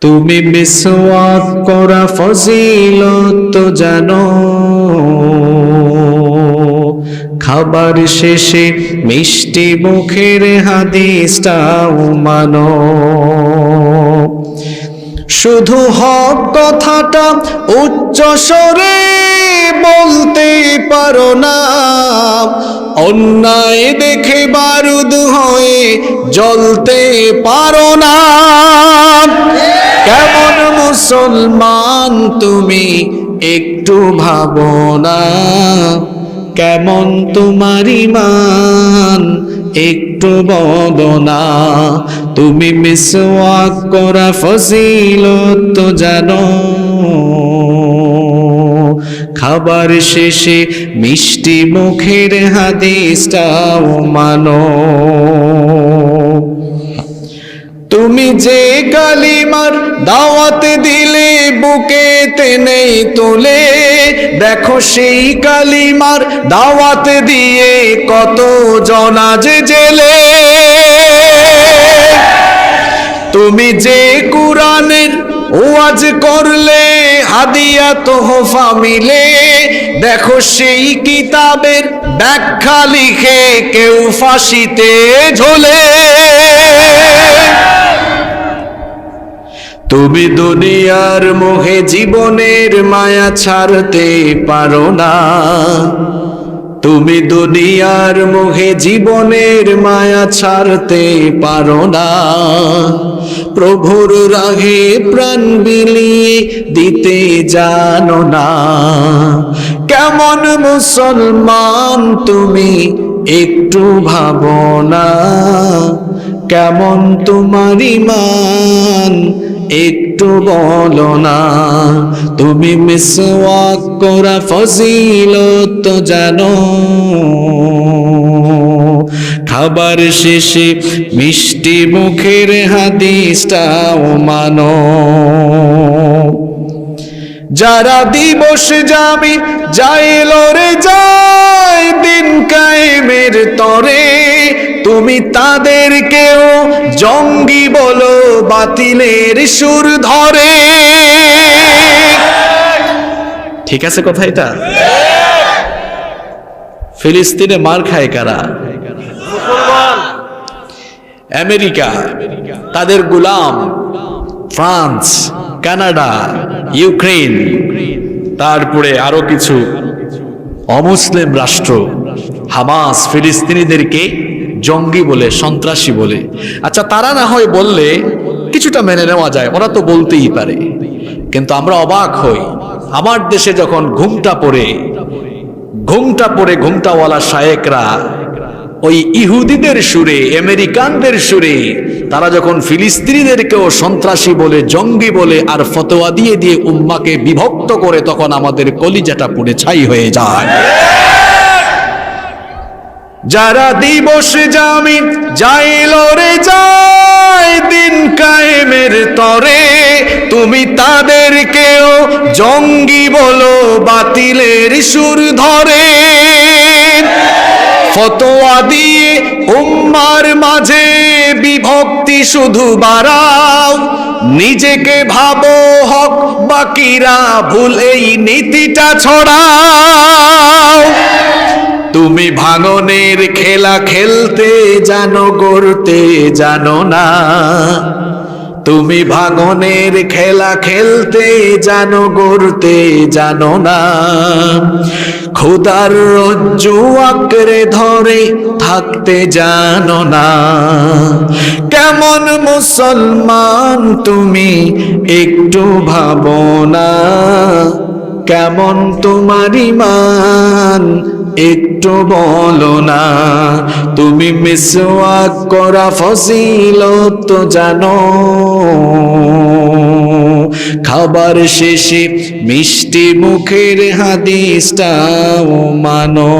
তুমি মিসওয়াক করা ফজিলত জানো, খাবার শেষে মিষ্টি মুখের হাদিসটাও মানো। শুধু হক কথাটা উচ্চ স্বরে বলতে পারো না, অন্যায় দেখে বারুদ হয়ে জ্বলতে পারো না। কেমন মুসলমান তুমি একটু ভাবো না, কেমন তোমার ঈমান একটু বলো না। তুমি মিসওয়াক করা ফজিলত জানো, খাবার শেষে মিষ্টি মুখের হাদিসটাও মানো। তুমি যে কালিমার দাওয়াত দিলে বুকে টেনেই তোলে, দেখো সেই কালিমার দাওয়াত দিয়ে কত জনা যে জেলে। তুমি যে কুরআনের ওয়াজ করলে হাদিয়া তোহফা মিলে, দেখো সেই কিতাবের ব্যাখ্যা লিখে কেউ ফাঁসিতে ঝোলে। তুমি দুনিয়ার মোহে জীবনের মায়া ছাড়তে পারো না, তুমি দুনিয়ার মোহে জীবনের মায়া ছাড়তে পারো না। প্রভুর রাহে প্রাণ বিলিয়ে দিতে জানো না। কেমন মুসলমান তুমি একটু ভাবো না, কেমন তোমার ঈমান একটু বলো না। তুমি মিসওয়াক করা ফজিলত জানো, খাবার শেষে মিষ্টি মুখের হাদিসটাও মানো। যারা দিবস যাবি যায় লড়ে যায় দিন কায়েমের তরে, তুমি তাদেরকেও জঙ্গি বলো বাতিলের সুর ধরে। ঠিক আছে কথা এটা? ফিলিস্তিনে মার খায় কারা? আমেরিকা, তাদের গোলাম ফ্রান্স, কানাডা, ইউক্রেন, তারপরে আরো কিছু অমুসলিম রাষ্ট্র হামাস ফিলিস্তিনিদেরকে জঙ্গি বলে, সন্ত্রাসী বলে। আচ্ছা, তারা না হয় বললে কিছুটা মেনে নেওয়া যায়, ওরা তো বলতেই পারে, কিন্তু আমরা অবাক হই আমার দেশে যখন ঘুমটা পড়ে ঘুমটাওয়ালা শায়েকরা ওই ইহুদিদের সুরে, আমেরিকানদের সুরে তারা যখন ফিলিস্তিনিদেরকেও সন্ত্রাসী বলে, জঙ্গি বলে আর ফতোয়া দিয়ে দিয়ে উম্মাকে বিভক্ত করে, তখন আমাদের কলিজাটা পুড়ে ছাই হয়ে যায়। যারা দিবস জামি যায় লড়ে যায় দিন কায়েমের তরে, তুমি তাদেরকেও জঙ্গি বলো বাতিলের সুর ধরে। ফতোয়া দিয়ে উম্মার মাঝে বিভক্তি শুধু বাড়াও, নিজেকে ভাবো হক বাকিরা ভুল, এই নীতিটা ছড়াও। তুমি ভাঙনের খেলা খেলতে জানো, গড়তে জানো না। তুমি ভাঙনের খেলা খেলতে জানো, গড়তে জানো না। খোদার রজ্জু আঁকড়ে ধরে থাকতে জানো না। কেমন মুসলমান তুমি একটু ভাবো না, কেমন তোমার ঈমান একটু বলো না। তুমি মিসওয়াক করা ফজিলত জানো, খাবার শেষে মিষ্টি মুখের হাদিসটাও মানো।